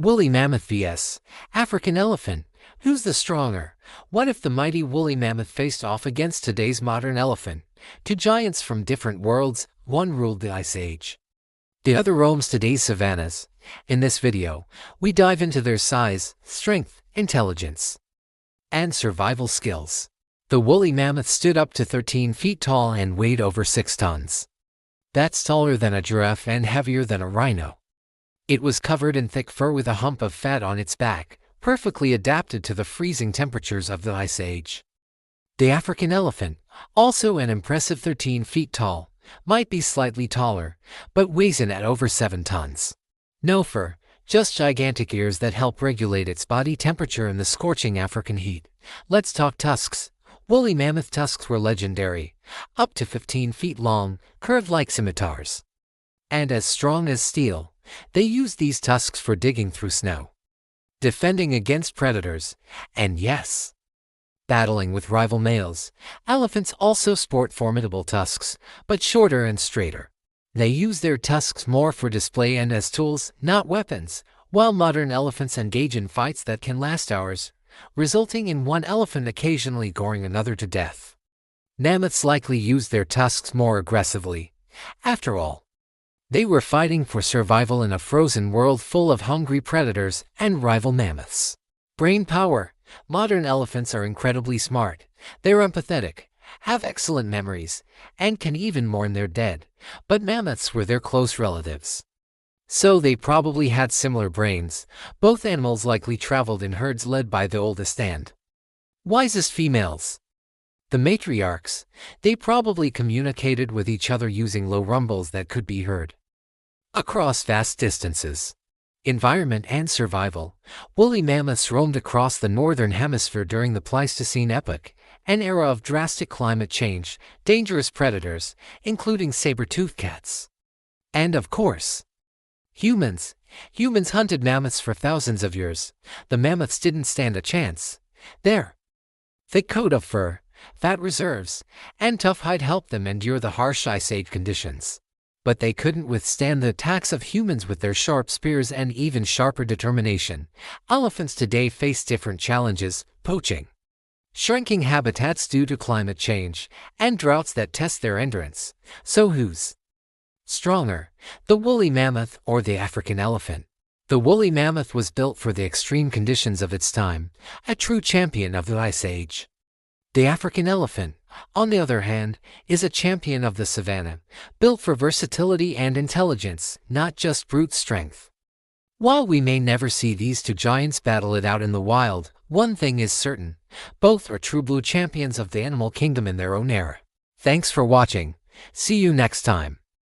Woolly Mammoth vs. African Elephant. Who's the stronger? What if the mighty woolly mammoth faced off against today's modern elephant? Two giants from different worlds, one ruled the Ice Age. The other roams today's savannas. In this video, we dive into their size, strength, intelligence, and survival skills. The woolly mammoth stood up to 13 feet tall and weighed over 6 tons. That's taller than a giraffe and heavier than a rhino. It was covered in thick fur with a hump of fat on its back, perfectly adapted to the freezing temperatures of the Ice Age. The African elephant, also an impressive 13 feet tall, might be slightly taller, but weighs in at over 7 tons. No fur, just gigantic ears that help regulate its body temperature in the scorching African heat. Let's talk tusks. Woolly mammoth tusks were legendary, up to 15 feet long, curved like scimitars, and as strong as steel. They used these tusks for digging through snow, defending against predators, and yes, battling with rival males. Elephants also sport formidable tusks, but shorter and straighter. They use their tusks more for display and as tools, not weapons, while modern elephants engage in fights that can last hours, resulting in one elephant occasionally goring another to death. Mammoths likely use their tusks more aggressively. After all, they were fighting for survival in a frozen world full of hungry predators and rival mammoths. Brain power. Modern elephants are incredibly smart. They're empathetic, have excellent memories, and can even mourn their dead. But mammoths were their close relatives, so they probably had similar brains. Both animals likely traveled in herds led by the oldest and wisest females, the matriarchs. They probably communicated with each other using low rumbles that could be heard across vast distances. Environment and survival. Woolly mammoths roamed across the northern hemisphere during the Pleistocene epoch, an era of drastic climate change, dangerous predators, including saber-toothed cats, and of course, humans. Humans hunted mammoths for thousands of years. The mammoths didn't stand a chance. Their thick coat of fur, fat reserves, and tough hide helped them endure the harsh Ice Age conditions. But they couldn't withstand the attacks of humans with their sharp spears and even sharper determination. Elephants today face different challenges: poaching, shrinking habitats due to climate change, and droughts that test their endurance. So who's stronger, the woolly mammoth or the African elephant? The woolly mammoth was built for the extreme conditions of its time, a true champion of the Ice Age. The African elephant, on the other hand, is a champion of the savanna, built for versatility and intelligence, not just brute strength. While we may never see these two giants battle it out in the wild, one thing is certain: both are true blue champions of the animal kingdom in their own era. Thanks for watching. See you next time.